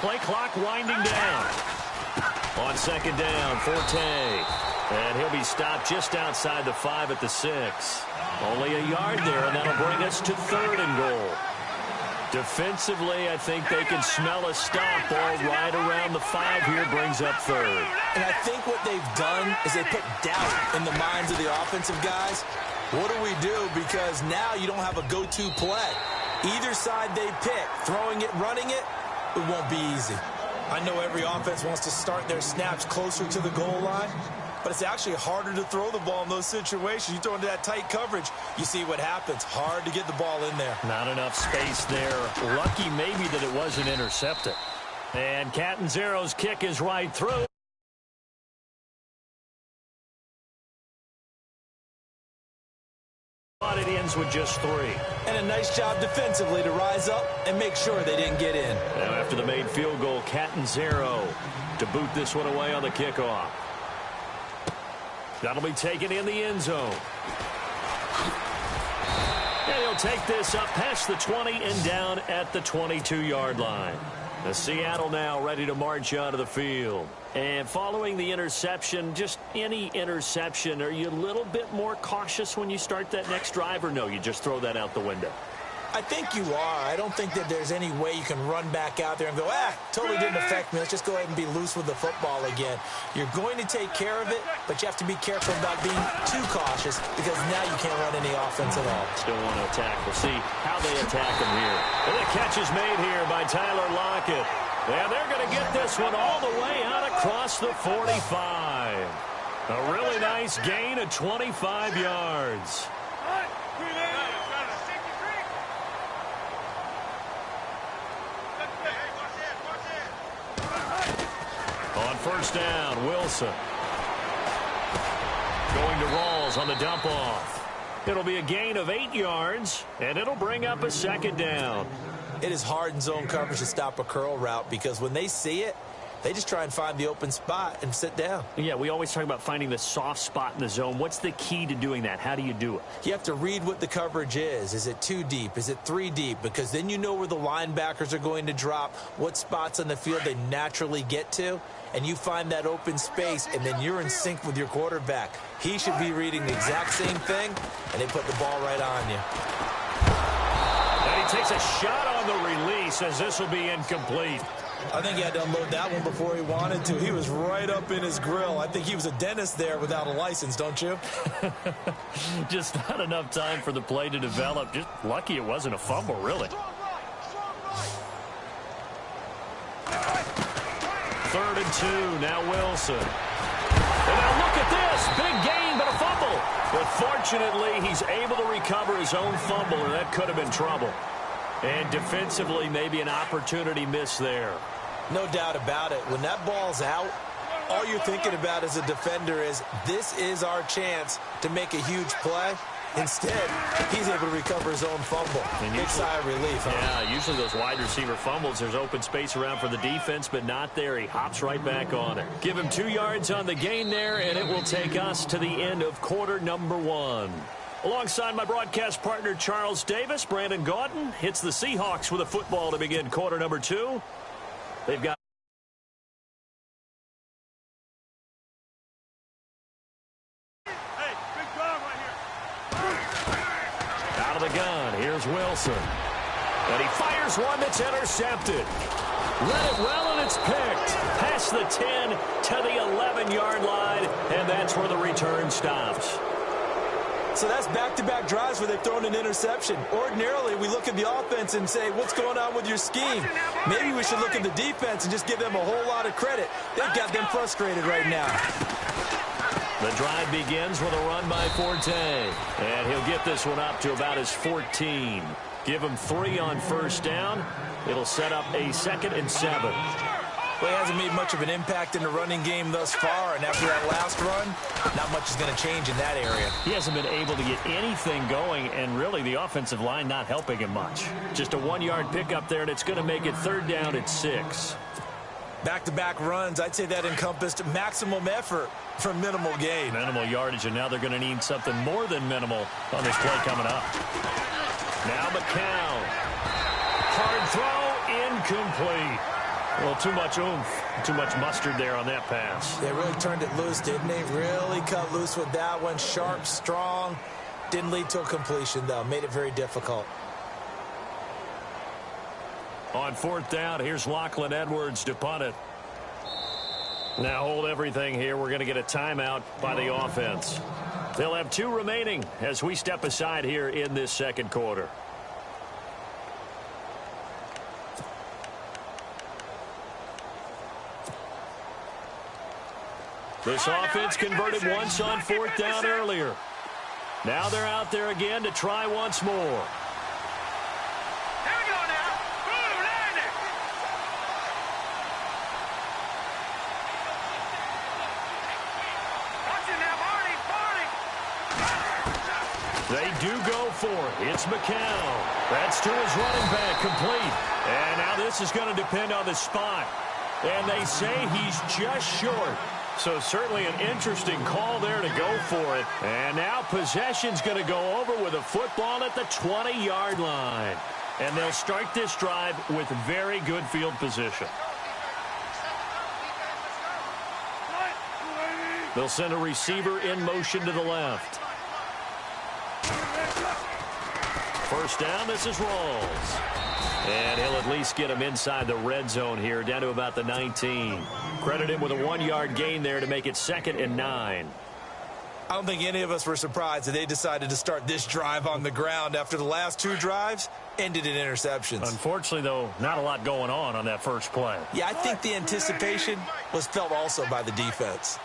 Play clock winding down. On second down, Forte. And he'll be stopped just outside the 5 at the 6. Only a yard there, and that'll bring us to 3rd and goal. Defensively, I think they can smell a stop. Ball right around the 5 here brings up 3rd. And I think what they've done is they put doubt in the minds of the offensive guys. What do we do? Because now you don't have a go-to play. Either side they pick, throwing it, running it, it won't be easy. I know every offense wants to start their snaps closer to the goal line, but it's actually harder to throw the ball in those situations. You throw into that tight coverage, you see what happens. Hard to get the ball in there. Not enough space there. Lucky maybe that it wasn't intercepted. And Catanzaro's kick is right through. But it ends with just 3. And a nice job defensively to rise up and make sure they didn't get in. Now after the made field goal, Catanzaro to boot this one away on the kickoff. That'll be taken in the end zone. And he'll take this up past the 20 and down at the 22-yard line. The Seattle now ready to march out of the field. And following the interception, just any interception, are you a little bit more cautious when you start that next drive, or no, you just throw that out the window? I think you are. I don't think that there's any way you can run back out there and go, totally didn't affect me. Let's just go ahead and be loose with the football again. You're going to take care of it, but you have to be careful about being too cautious because now you can't run any offense at all. Still want to attack. We'll see how they attack him here. And the catch is made here by Tyler Lockett. And they're going to get this one all the way out across the 45. A really nice gain of 25 yards. On first down, Wilson. Going to Rawls on the dump off. It'll be a gain of 8 yards, and it'll bring up a second down. It is hard in zone coverage to stop a curl route because when they see it, they just try and find the open spot and sit down. Yeah, we always talk about finding the soft spot in the zone. What's the key to doing that? How do you do it? You have to read what the coverage is. Is it 2 deep? Is it 3 deep? Because then you know where the linebackers are going to drop, what spots on the field they naturally get to, and you find that open space, and then you're in sync with your quarterback. He should be reading the exact same thing, and they put the ball right on you. And he takes a shot on the release as this will be incomplete. I think he had to unload that one before he wanted to. He was right up in his grill. I think he was a dentist there without a license, don't you? Just not enough time for the play to develop. Just lucky it wasn't a fumble, really. 3rd and 2, now Wilson. And now look at this, big gain, but a fumble. But fortunately, he's able to recover his own fumble, or that could have been trouble. And defensively, maybe an opportunity miss there. No doubt about it. When that ball's out, all you're thinking about as a defender is, this is our chance to make a huge play. Instead, he's able to recover his own fumble. Big sigh of relief. Yeah, usually those wide receiver fumbles, there's open space around for the defense, but not there. He hops right back on it. Give him 2 yards on the gain there, and it will take us to the end of quarter number 1. Alongside my broadcast partner, Charles Davis, Brandon Gaudin hits the Seahawks with a football to begin quarter number 2. They've got out of the gun. Here's Wilson. And he fires one that's intercepted. Read it well, and it's picked. Past the 10 to the 11-yard line, and that's where the return stops. So that's back-to-back drives where they've thrown an interception. Ordinarily, we look at the offense and say, what's going on with your scheme? Maybe we should look at the defense and just give them a whole lot of credit. They've got them frustrated right now. The drive begins with a run by Forte. And he'll get this one up to about his 14. Give him 3 on first down. It'll set up a 2nd and 7. Well, he hasn't made much of an impact in the running game thus far, and after that last run, not much is going to change in that area. He hasn't been able to get anything going, and really the offensive line not helping him much. Just a 1-yard pickup there, and it's going to make it 3rd down at 6. Back-to-back runs, I'd say that encompassed maximum effort for minimal gain. Minimal yardage, and now they're going to need something more than minimal on this play coming up. Now McCown. Hard throw, incomplete. Well, too much oomph, too much mustard there on that pass. They really turned it loose, didn't they? Really cut loose with that one. Sharp, strong. Didn't lead to a completion, though. Made it very difficult. On fourth down, here's Lachlan Edwards to punt it. Now hold everything here. We're going to get a timeout by the offense. They'll have 2 remaining as we step aside here in this second quarter. This offense converted once on fourth down earlier. Now they're out there again to try once more. Here we go now. Boom, land it. Watch it now, Barney. They do go for it. It's McCown. That's to his running back, complete. And now this is going to depend on the spot. And they say he's just short. So certainly an interesting call there to go for it. And now possession's going to go over with a football at the 20-yard line. And they'll start this drive with very good field position. They'll send a receiver in motion to the left. First down, this is Rawls. And he'll at least get him inside the red zone here, down to about the 19. Credit him with a 1-yard gain there to make it 2nd and 9. I don't think any of us were surprised that they decided to start this drive on the ground after the last 2 drives ended in interceptions. Unfortunately, though, not a lot going on that first play. Yeah, I think the anticipation was felt also by the defense.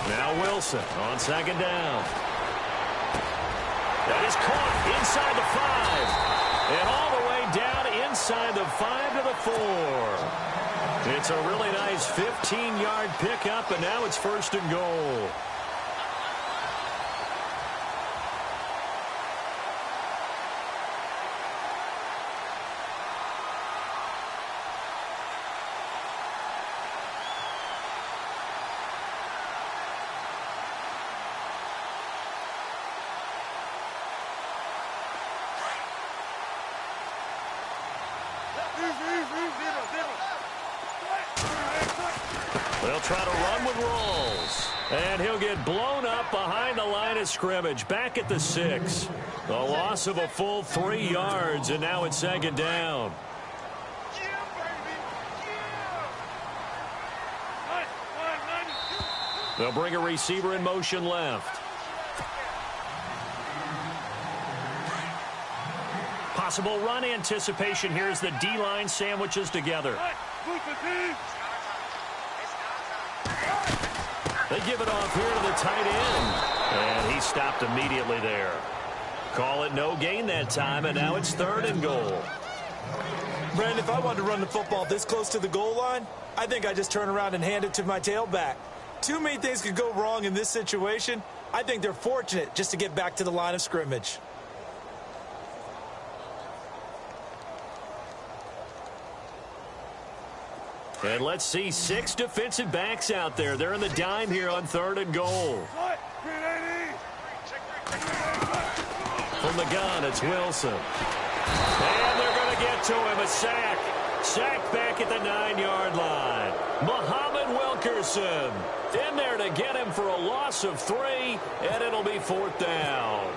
Now Wilson on 2nd down. That is caught inside the 5. And all the way down inside the 5 to the 4. It's a really nice 15-yard pickup, and now it's 1st and goal. They'll try to run with Rawls. And he'll get blown up behind the line of scrimmage. Back at the 6. The loss of a full 3 yards, and now it's 2nd down. They'll bring a receiver in motion left. Possible run anticipation here as the D-line sandwiches together. They give it off here to the tight end. And he stopped immediately there. Call it no gain that time, and now it's 3rd and goal. Brandon, if I wanted to run the football this close to the goal line, I think I just turn around and hand it to my tailback. Too many things could go wrong in this situation. I think they're fortunate just to get back to the line of scrimmage. And let's see 6 defensive backs out there. They're in the dime here on 3rd and goal. From the gun, it's Wilson. And they're going to get to him. A sack. Sack back at the 9-yard line. Muhammad Wilkerson in there to get him for a loss of 3, and it'll be 4th down.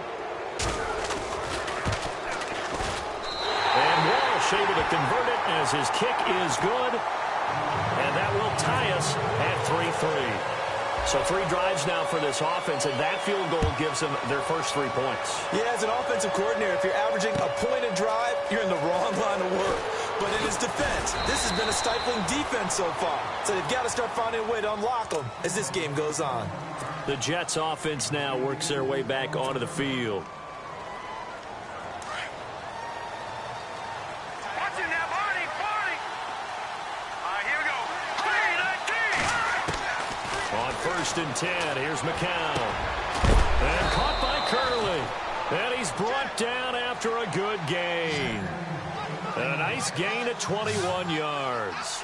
And Walsh able to convert it as his kick is good. And that will tie us at 3-3. So 3 drives now for this offense, and that field goal gives them their first 3 points. Yeah, as an offensive coordinator, if you're averaging a point a drive, you're in the wrong line of work. But in his defense, this has been a stifling defense so far. So they've got to start finding a way to unlock them as this game goes on. The Jets offense now works their way back onto the field. On 1st and 10, here's McCown. And caught by Curley. And he's brought down after a good gain. And a nice gain at 21 yards.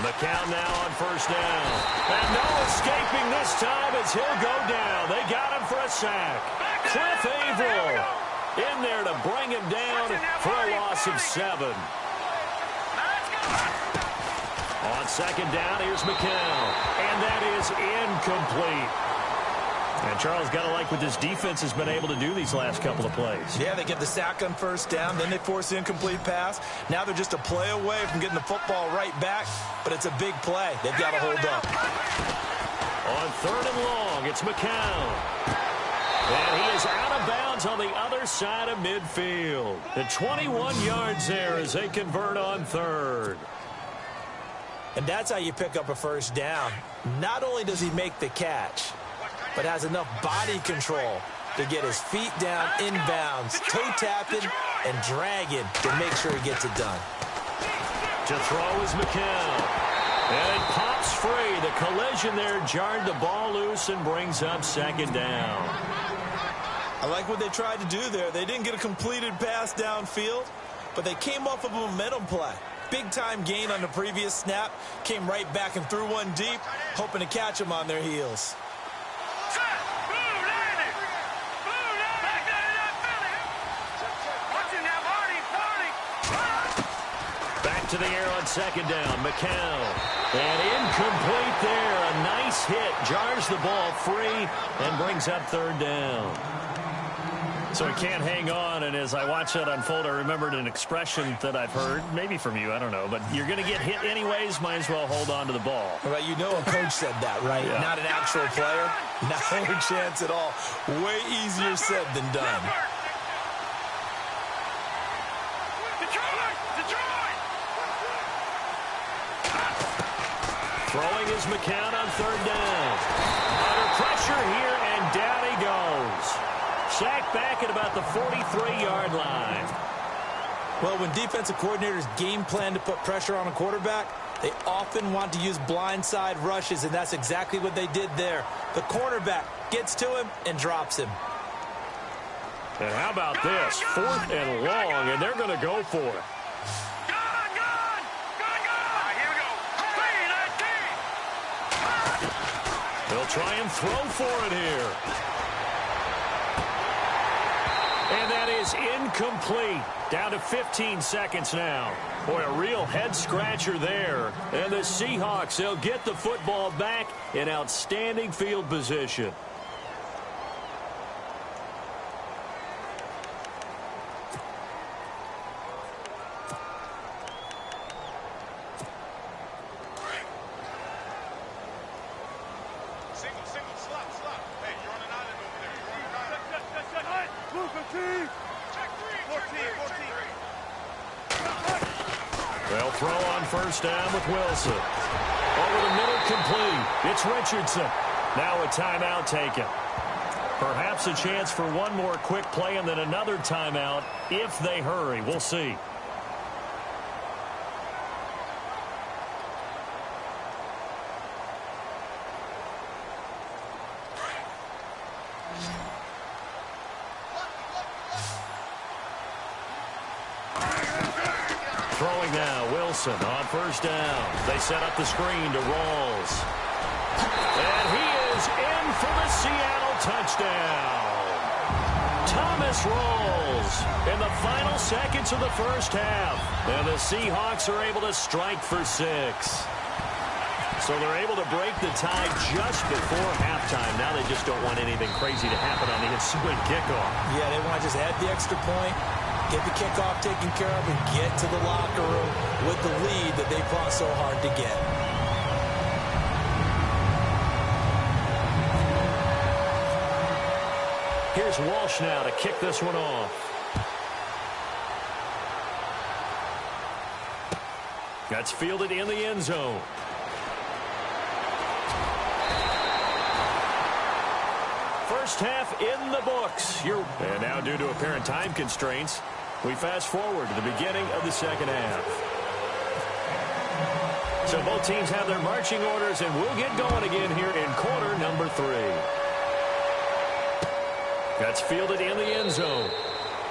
McCown now on first down. And no escaping this time as he'll go down. They got him for a sack. Cliff Averill in there to bring him down for a loss of 7. On second down, here's McCown. And that is incomplete. And Charles, got to like what this defense has been able to do these last couple of plays. Yeah, they get the sack on first down, then they force the incomplete pass. Now they're just a play away from getting the football right back, but it's a big play. They've got to hold up. On third and long, it's McCown. And he is out of bounds on the other side of midfield. The 21 yards there as they convert on third. And that's how you pick up a first down. Not only does he make the catch, but has enough body control to get his feet down inbounds, toe-tapping and dragging to make sure he gets it done. To throw is McCown. And it pops free. The collision there jarred the ball loose and brings up second down. I like what they tried to do there. They didn't get a completed pass downfield, but they came off of a momentum play. Big-time gain on the previous snap. Came right back and threw one deep, hoping to catch them on their heels. Back to the air on second down. McCown. And incomplete there. A nice hit. Jars the ball free and brings up third down. So he can't hang on, and as I watch that unfold, I remembered an expression that I've heard, maybe from you, I don't know, but you're going to get hit anyways, might as well hold on to the ball. Well, you know a coach said that, right? Yeah. Not an actual player. Not a chance at all. Way easier said than done. Throwing is McCown on third down. Under pressure here, and down he goes. Sacked back at about the 43-yard line. Well, when defensive coordinators game plan to put pressure on a quarterback, they often want to use blindside rushes, and that's exactly what they did there. The cornerback gets to him and drops him. And how about this? 4th and long, and they're going to go for it. They'll try and throw for it here. And that is incomplete. Down to 15 seconds now. Boy, a real head-scratcher there. And the Seahawks, they'll get the football back in outstanding field position. They'll throw on first down with Wilson. Over the middle, complete. It's Richardson. Now a timeout taken. Perhaps a chance for one more quick play and then another timeout if they hurry. We'll see. Throwing now, Wilson on first down. They set up the screen to Rawls. And he is in for the Seattle touchdown. Thomas Rawls in the final seconds of the first half. And the Seahawks are able to strike for 6. So they're able to break the tie just before halftime. Now they just don't want anything crazy to happen on the ensuing kickoff. Yeah, they want to just add the extra point, get the kickoff taken care of, and get to the locker room with the lead that they fought so hard to get. Here's Walsh now to kick this one off. That's fielded in the end zone. First half in the books. And now, due to apparent time constraints, we fast forward to the beginning of the second half. So both teams have their marching orders, and we'll get going again here in quarter number 3. That's fielded in the end zone.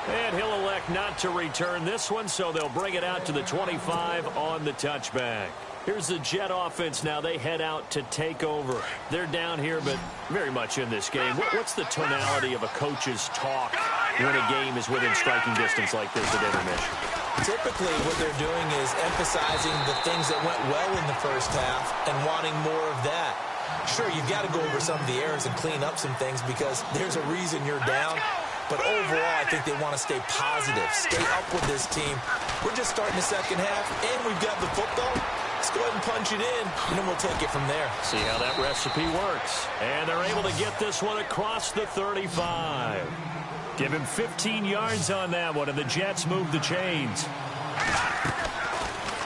And he'll elect not to return this one, so they'll bring it out to the 25 on the touchback. Here's the Jet offense now. They head out to take over. They're down here, but very much in this game. What's the tonality of a coach's talk when a game is within striking distance like this at intermission? Typically, what they're doing is emphasizing the things that went well in the first half and wanting more of that. Sure, you've got to go over some of the errors and clean up some things because there's a reason you're down. But overall, I think they want to stay positive, stay up with this team. We're just starting the second half, and we've got the football. Let's go ahead and punch it in, and then we'll take it from there. See how that recipe works. And they're able to get this one across the 35. Give him 15 yards on that one, and the Jets move the chains.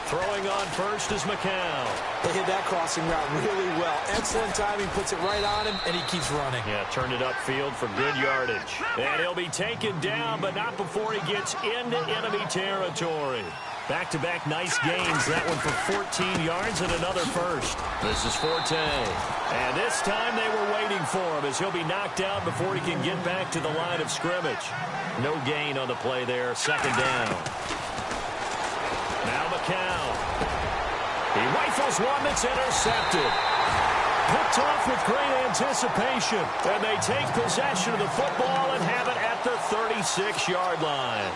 Throwing on first is McCown. They hit that crossing route really well. Excellent timing, puts it right on him, and he keeps running. Yeah, turned it upfield for good yardage. And he'll be taken down, but not before he gets into enemy territory. Back-to-back nice gains. That one for 14 yards and another first. This is Forte. And this time they were waiting for him as he'll be knocked out before he can get back to the line of scrimmage. No gain on the play there. Second down. Now McCown. He rifles one that's intercepted. Picked off with great anticipation. And they take possession of the football and have it at the 36-yard line.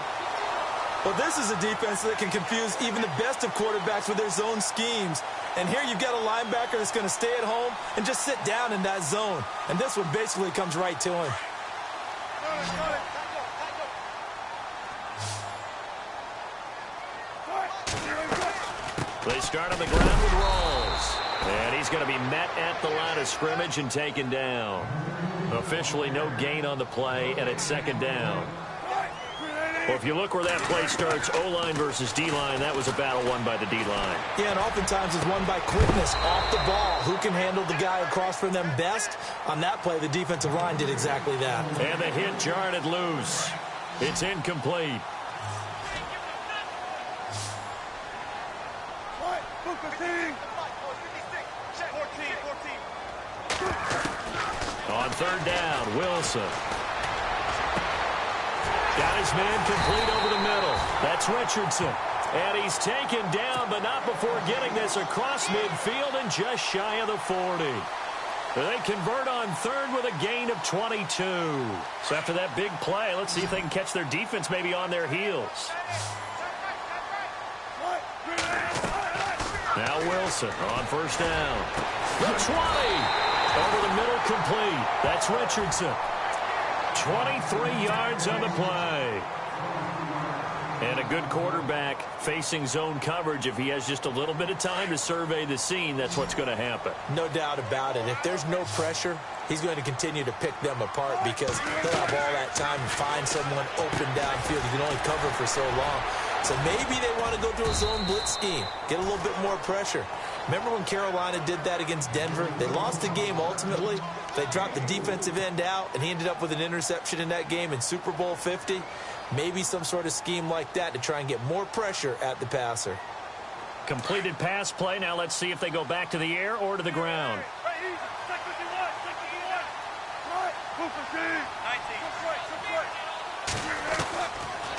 Well, this is a defense that can confuse even the best of quarterbacks with their zone schemes. And here you've got a linebacker that's going to stay at home and just sit down in that zone. And this one basically comes right to him. They start on the ground with Rawls. And he's going to be met at the line of scrimmage and taken down. Officially no gain on the play, and it's second down. Well, if you look where that play starts, O-line versus D-line, that was a battle won by the D-line. Yeah, and oftentimes it's won by quickness off the ball. Who can handle the guy across from them best? On that play, the defensive line did exactly that. And the hit jarred it loose. It's incomplete. On third down, Wilson. Got his man complete over the middle. That's Richardson. And he's taken down, but not before getting this across midfield and just shy of the 40. They convert on third with a gain of 22. So after that big play, let's see if they can catch their defense maybe on their heels. Now Wilson on first down. The 20. Over the middle, complete. That's Richardson. 23 yards on the play. And a good quarterback facing zone coverage. If he has just a little bit of time to survey the scene, that's what's going to happen. No doubt about it. If there's no pressure, he's going to continue to pick them apart because he'll have all that time to find someone open downfield. He can only cover for so long. So maybe they want to go to a zone blitz scheme, get a little bit more pressure. Remember when Carolina did that against Denver? They lost the game ultimately. They dropped the defensive end out, and he ended up with an interception in that game in Super Bowl 50. Maybe some sort of scheme like that to try and get more pressure at the passer. Completed pass play. Now let's see if they go back to the air or to the ground.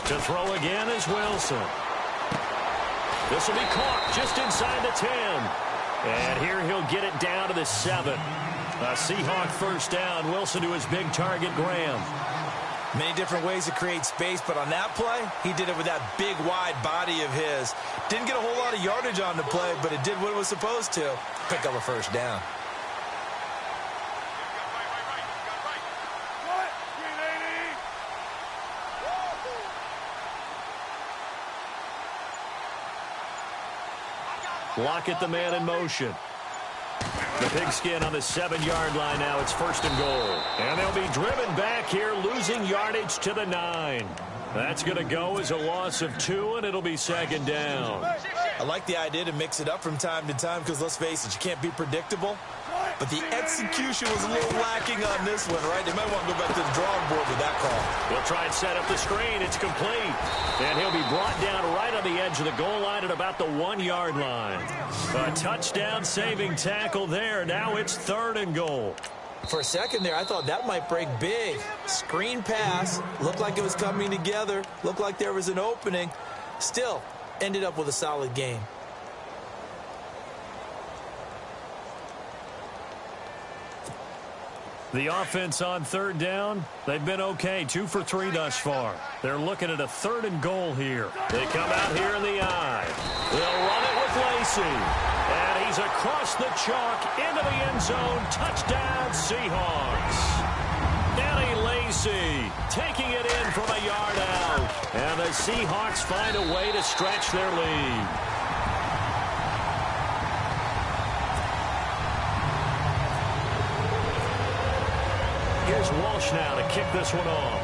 To throw again is Wilson. This will be caught just inside the 10. And here he'll get it down to the 7. A Seahawk first down. Wilson to his big target, Graham. Many different ways to create space, but on that play, he did it with that big, wide body of his. Didn't get a whole lot of yardage on the play, but it did what it was supposed to. Pick up a first down. Lockett, the man in motion. The pigskin on the 7-yard line now. It's first and goal. And they'll be driven back here, losing yardage to the 9. That's going to go as a loss of 2, and it'll be second down. I like the idea to mix it up from time to time because, let's face it, you can't be predictable. But the execution was a little lacking on this one, right? They might want to go back to the drawing board with that call. He'll try and set up the screen. It's complete. And he'll be brought down right on the edge of the goal line at about the 1-yard line. A touchdown-saving tackle there. Now it's third and goal. For a second there, I thought that might break big. Screen pass. Looked like it was coming together. Looked like there was an opening. Still, ended up with a solid game. The offense on third down, they've been okay, 2 for 3 thus far. They're looking at a 3rd and goal here. They come out here in the eye. They'll run it with Lacy. And he's across the chalk into the end zone. Touchdown, Seahawks. Eddie Lacy taking it in from a yard out. And the Seahawks find a way to stretch their lead. Here's Walsh now to kick this one off.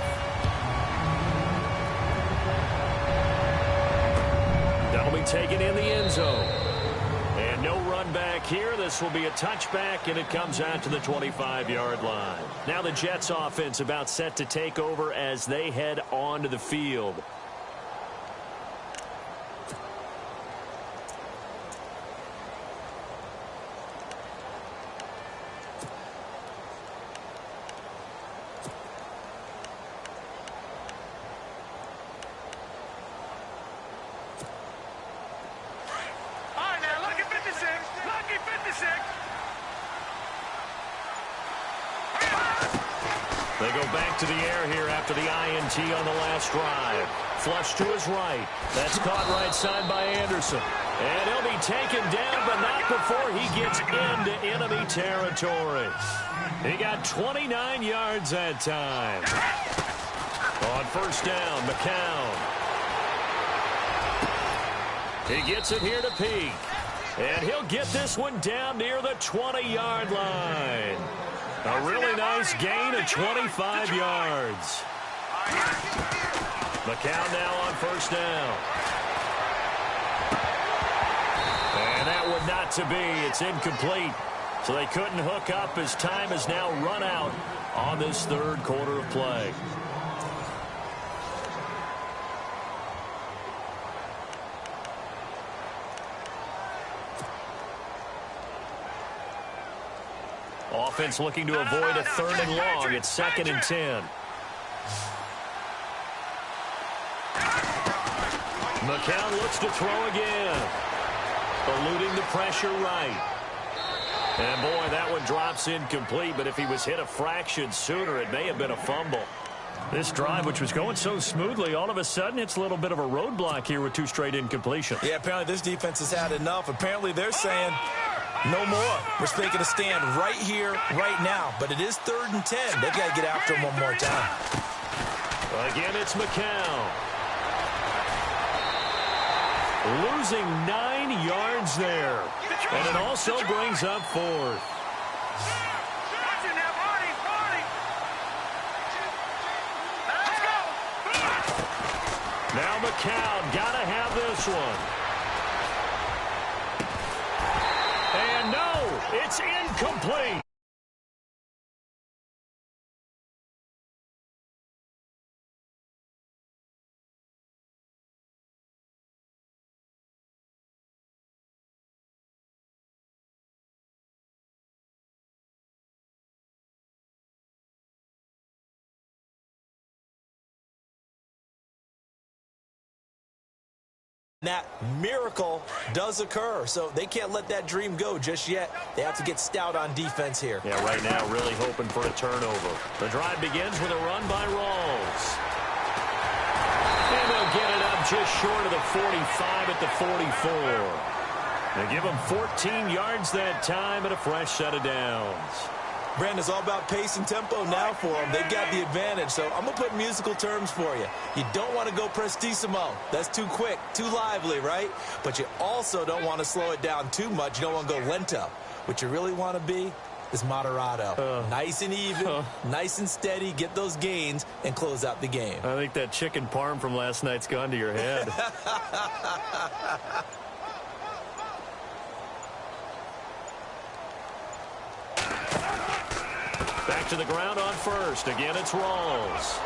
That'll be taken in the end zone. And no run back here. This will be a touchback, and it comes out to the 25-yard line. Now the Jets offense about set to take over as they head onto the field. They go back to the air here after the INT on the last drive. Flush to his right. That's caught right side by Anderson. And he'll be taken down, but not before he gets into enemy territory. He got 29 yards that time. On first down, McCown. He gets it here to Peak. And he'll get this one down near the 20-yard line. A really nice gain of 25 yards. McCown now on first down. And that one not to be. It's incomplete. So they couldn't hook up as time has now run out on this third quarter of play. Offense looking to avoid a 3rd and long. It's 2nd and 10. McCown looks to throw again. Eluding the pressure right. And boy, that one drops incomplete, but if he was hit a fraction sooner, it may have been a fumble. This drive, which was going so smoothly, all of a sudden it's a little bit of a roadblock here with 2 straight incompletions. Yeah, apparently this defense has had enough. Apparently they're saying no more. We're making a stand right here, right now. But it is 3rd and 10. They've got to get after him one more time. Again, it's McCown. Losing 9 yards there. And it also brings up 4th. Now McCown got to have this one. And no, it's incomplete. That miracle does occur, so they can't let that dream go just yet. They have to get stout on defense here. Yeah, right now really hoping for a turnover. The drive begins with a run by Rawls. And they'll get it up just short of the 45 at the 44. They give them 14 yards that time and a fresh set of downs. Brandon, it's all about pace and tempo now for them. They've got the advantage, so I'm going to put musical terms for you. You don't want to go prestissimo. That's too quick, too lively, right? But you also don't want to slow it down too much. You don't want to go lento. What you really want to be is moderato. Nice and even, nice and steady, get those gains, and close out the game. I think that chicken parm from last night's gone to your head. Back to the ground on first. Again, it's Rawls.